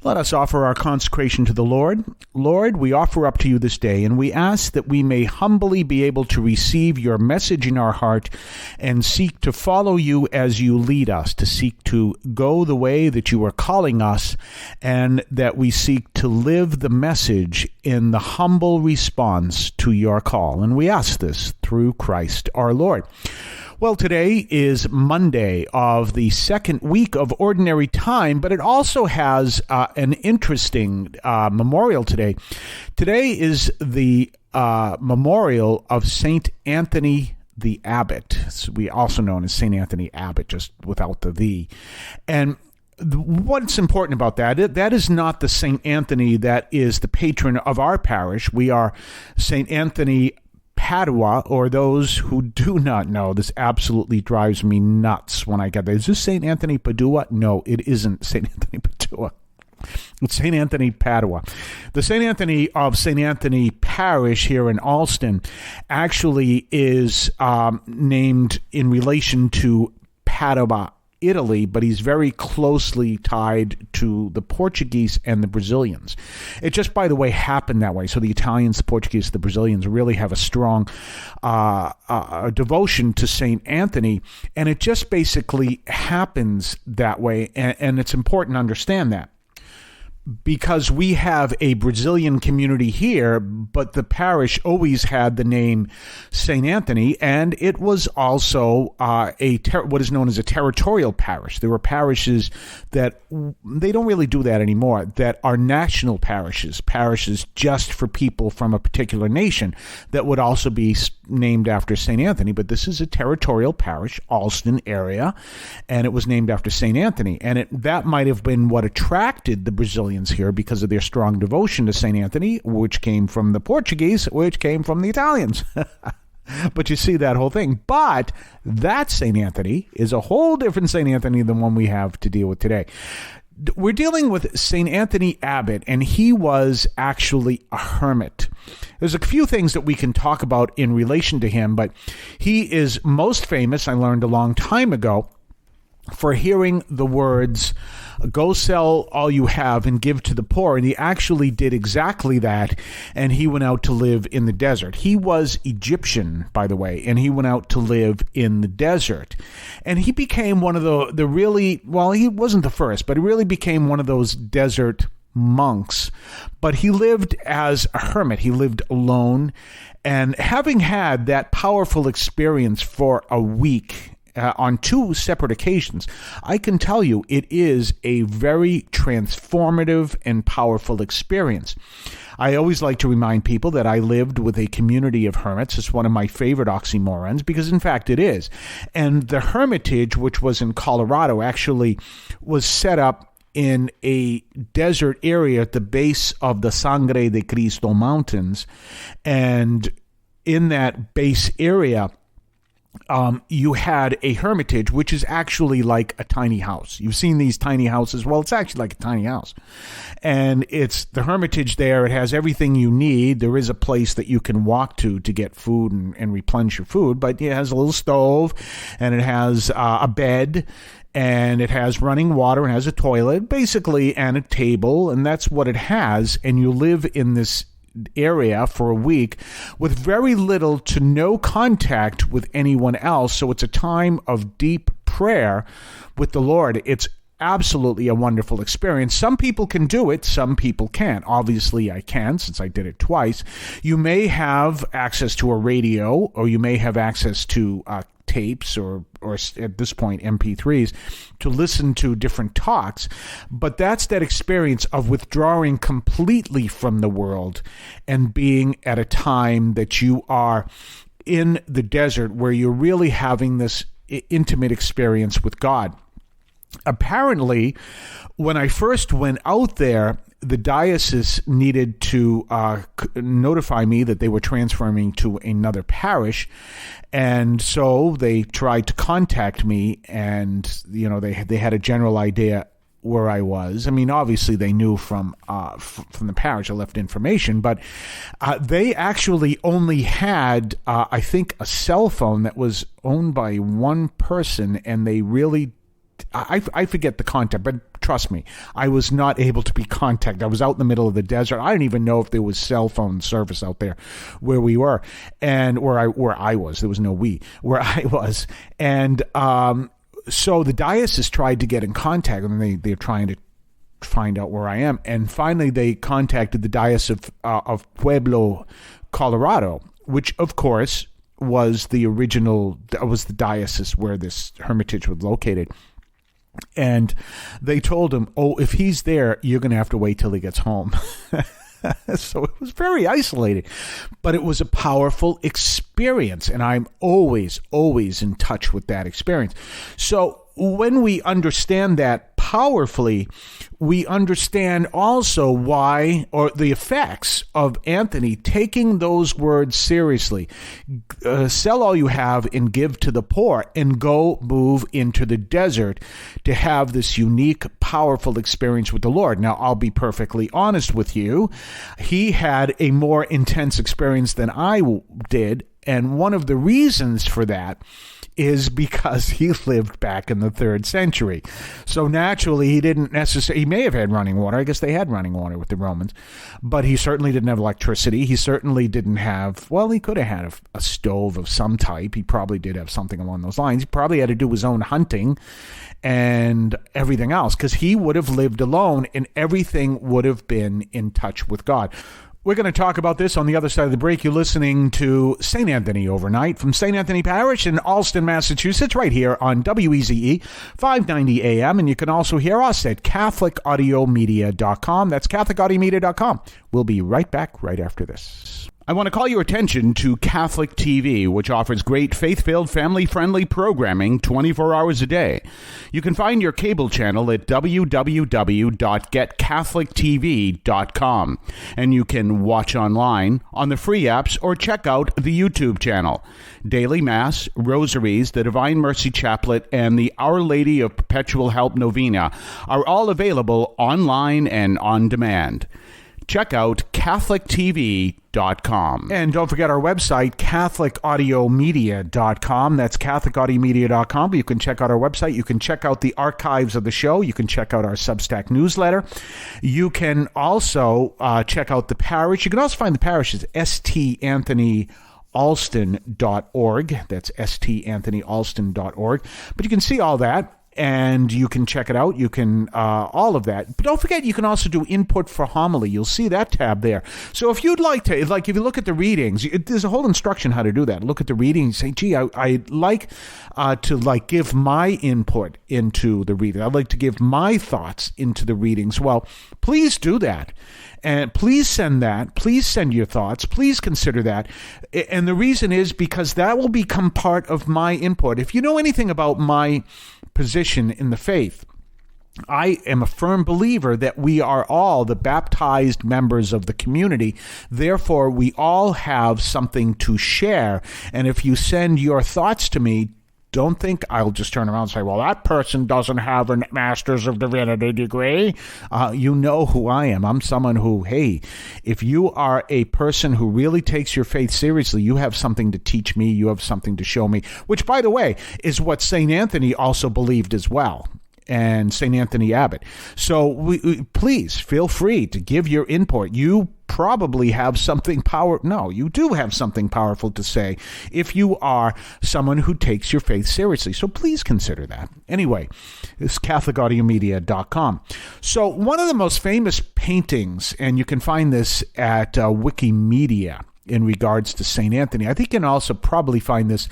Let us offer our consecration to the Lord. Lord, we offer up to you this day, and we ask that we may humbly be able to receive your message in our heart and seek to follow you as you lead us, to seek to go the way that you are calling us, and that we seek to live the message in the humble response to your call. And we ask this through Christ our Lord. Well, today is Monday of the second week of Ordinary Time, but it also has an interesting memorial today. Today is the memorial of Saint Anthony the Abbot. We also known as Saint Anthony Abbot, just without the "the." And what's important about that is not the Saint Anthony that is the patron of our parish. We are Saint Anthony Padua, or those who do not know, this absolutely drives me nuts when I get there. Is this St. Anthony Padua? No, it isn't St. Anthony Padua. It's St. Anthony Padua. The St. Anthony of St. Anthony Parish here in Alston actually is named in relation to Padua, Italy, but he's very closely tied to the Portuguese and the Brazilians. It just, by the way, happened that way. So the Italians, the Portuguese, the Brazilians really have a strong devotion to St. Anthony, and it just basically happens that way, and it's important to understand that. Because we have a Brazilian community here, but the parish always had the name St. Anthony, and it was also what is known as a territorial parish. There were parishes that, they don't really do that anymore, that are national parishes just for people from a particular nation that would also be named after St. Anthony. But this is a territorial parish, Alston area, and it was named after St. Anthony. And that might have been what attracted the Brazilians here, because of their strong devotion to St. Anthony, which came from the Portuguese, which came from the Italians. But you see that whole thing. But that St. Anthony is a whole different St. Anthony than one we have to deal with today. We're dealing with St. Anthony Abbot, and he was actually a hermit. There's a few things that we can talk about in relation to him, but he is most famous, I learned a long time ago, for hearing the words, "Go sell all you have and give to the poor." And he actually did exactly that, and he went out to live in the desert. He was Egyptian, by the way, and he went out to live in the desert. And he became one of the really, well, he wasn't the first, but he really became one of those desert monks. But he lived as a hermit. He lived alone. And having had that powerful experience for a week, on two separate occasions, I can tell you it is a very transformative and powerful experience. I always like to remind people that I lived with a community of hermits. It's one of my favorite oxymorons, because in fact it is. And the hermitage, which was in Colorado, actually was set up in a desert area at the base of the Sangre de Cristo Mountains. And in that base area, you had a hermitage, which is actually like a tiny house. You've seen these tiny houses. Well, it's actually like a tiny house. And it's the hermitage there. It has everything you need. There is a place that you can walk to get food and replenish your food, but it has a little stove, and it has a bed, and it has running water, and has a toilet, basically, and a table, and that's what it has. And you live in this area for a week with very little to no contact with anyone else. So it's a time of deep prayer with the Lord. It's absolutely a wonderful experience. Some people can do it, some people can't. Obviously, I can, since I did it twice. You may have access to a radio, or you may have access to tapes or at this point MP3s to listen to different talks, but that's that experience of withdrawing completely from the world and being at a time that you are in the desert, where you're really having this intimate experience with God. Apparently, when I first went out there, the diocese needed to notify me that they were transferring to another parish, and so they tried to contact me, and they had a general idea where I was. I mean, obviously they knew from the parish. I left information, but they actually only had, I think, a cell phone that was owned by one person, and they really I forget the contact, but trust me, I was not able to be contacted. I was out in the middle of the desert. I didn't even know if there was cell phone service out there where we were, and where I was. There was no where I was, and so the diocese tried to get in contact, and they're trying to find out where I am, and finally they contacted the diocese of Pueblo, Colorado, which of course was the diocese where this hermitage was located. And they told him, oh, if he's there, you're going to have to wait till he gets home. So it was very isolated, but it was a powerful experience. And I'm always, always in touch with that experience. So when we understand that powerfully, we understand also why, or the effects of Anthony taking those words seriously. Sell all you have and give to the poor, and go move into the desert to have this unique, powerful experience with the Lord. Now, I'll be perfectly honest with you. He had a more intense experience than I did, and one of the reasons for that is because he lived back in the 3rd century. So naturally, he may have had running water. I guess they had running water with the Romans, but he certainly didn't have electricity. He certainly didn't have, well, he could have had a stove of some type. He probably did have something along those lines. He probably had to do his own hunting and everything else, because he would have lived alone and everything would have been in touch with God. We're going to talk about this on the other side of the break. You're listening to St. Anthony Overnight from St. Anthony Parish in Allston, Massachusetts, right here on WEZE 590 AM. And you can also hear us at CatholicAudiomedia.com. That's CatholicAudiomedia.com. We'll be right back right after this. I want to call your attention to Catholic TV, which offers great faith-filled, family-friendly programming 24 hours a day. You can find your cable channel at www.getcatholictv.com, and you can watch online on the free apps or check out the YouTube channel. Daily Mass, Rosaries, the Divine Mercy Chaplet, and the Our Lady of Perpetual Help Novena are all available online and on demand. Check out CatholicTV.com. And don't forget our website, CatholicAudiomedia.com. That's CatholicAudiomedia.com. But you can check out our website. You can check out the archives of the show. You can check out our Substack newsletter. You can also check out the parish. You can also find the parish at stanthonyalston.org. That's stanthonyalston.org. But you can see all that, and you can check it out. You can, all of that. But don't forget, you can also do input for homily. You'll see that tab there. So if you'd like to, if you look at the readings, there's a whole instruction how to do that. Look at the readings, say, gee, I'd like to give my input into the reading. I'd like to give my thoughts into the readings. Well, please do that. And please send that. Please send your thoughts. Please consider that. And the reason is because that will become part of my input. If you know anything about my position in the faith, I am a firm believer that we are all the baptized members of the community. Therefore, we all have something to share. And if you send your thoughts to me, don't think I'll just turn around and say, well, that person doesn't have a Master's of Divinity degree. You know who I am. I'm someone who, hey, if you are a person who really takes your faith seriously, you have something to teach me. You have something to show me, which, by the way, is what St. Anthony also believed as well, and St. Anthony Abbot. So please feel free to give your input. You probably have something you do have something powerful to say if you are someone who takes your faith seriously. So please consider that. Anyway, it's CatholicAudiomedia.com. So one of the most famous paintings, and you can find this at Wikimedia in regards to St. Anthony. I think you can also probably find this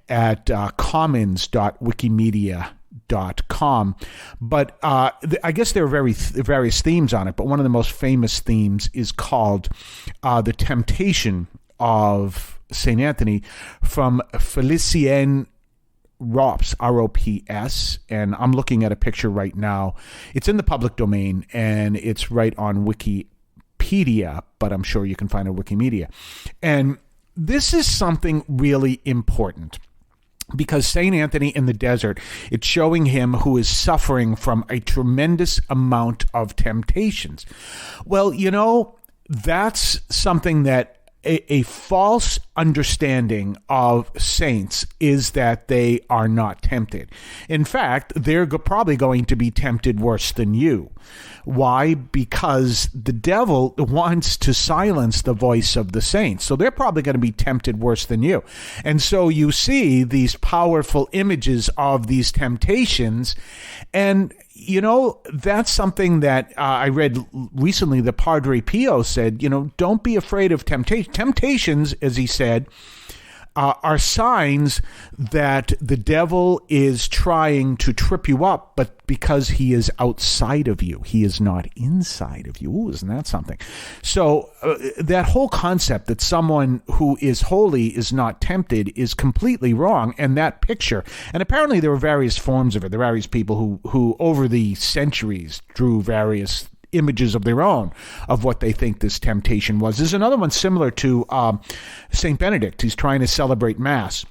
at commons.wikimedia.com. But I guess there are various themes on it, but one of the most famous themes is called The Temptation of St. Anthony from Félicien Rops, R-O-P-S, and I'm looking at a picture right now. It's in the public domain, and it's right on Wikipedia, but I'm sure you can find it on Wikimedia. And this is something really important, because St. Anthony in the desert, it's showing him who is suffering from a tremendous amount of temptations. Well, that's something that a false understanding of saints is that they are not tempted. In fact, they're probably going to be tempted worse than you. Why? Because the devil wants to silence the voice of the saints. So they're probably going to be tempted worse than you. And so you see these powerful images of these temptations. And, that's something that I read recently. The Padre Pio said, don't be afraid of temptation. Temptations, as he said, are signs that the devil is trying to trip you up, but because he is outside of you, he is not inside of you. Ooh, isn't that something? So that whole concept that someone who is holy is not tempted is completely wrong. And that picture, and apparently there were various forms of it. There are various people who over the centuries drew various images of their own of what they think this temptation was. There's another one similar to St. Benedict. He's trying to celebrate Mass.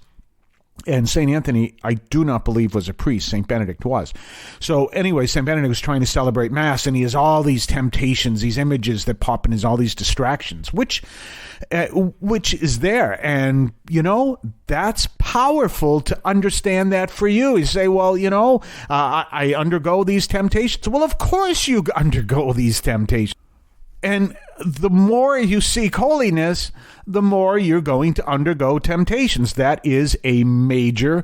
And St. Anthony, I do not believe, was a priest. St. Benedict was. So anyway, St. Benedict was trying to celebrate Mass, and he has all these temptations, these images that pop in, all these distractions, which is there. And, that's powerful to understand that for you. You say, well, I undergo these temptations. Well, of course you undergo these temptations. And the more you seek holiness, the more you're going to undergo temptations. That is a major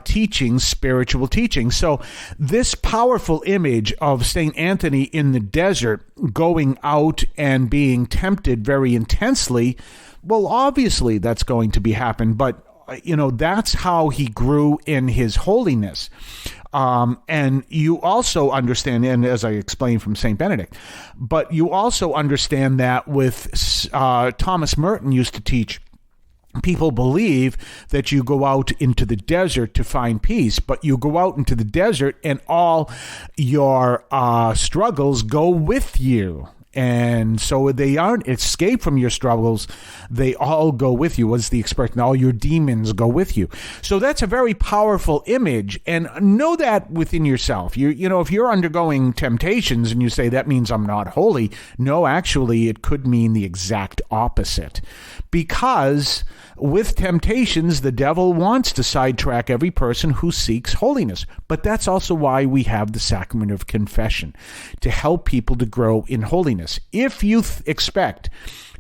teaching, spiritual teaching. So this powerful image of St. Anthony in the desert going out and being tempted very intensely, well, obviously that's going to be happen. But, that's how he grew in his holiness. And you also understand, and as I explained from St. Benedict, but you also understand that with Thomas Merton used to teach, people believe that you go out into the desert to find peace, but you go out into the desert and all your struggles go with you. And so they aren't escape from your struggles. They all go with you. What's the expression? All your demons go with you. So that's a very powerful image. And know that within yourself. If you're undergoing temptations and you say, that means I'm not holy. No, actually, it could mean the exact opposite. Because with temptations, the devil wants to sidetrack every person who seeks holiness. But that's also why we have the sacrament of confession, to help people to grow in holiness. If you expect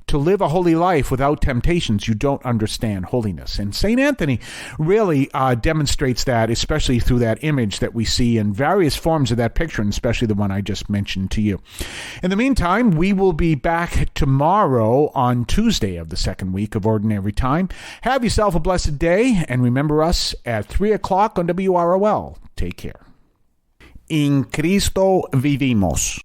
to live a holy life without temptations, you don't understand holiness. And St. Anthony really demonstrates that, especially through that image that we see in various forms of that picture, and especially the one I just mentioned to you. In the meantime, we will be back tomorrow on Tuesday of the second week of Ordinary Time. Have yourself a blessed day, and remember us at 3 o'clock on WROL. Take care. In Cristo vivimos.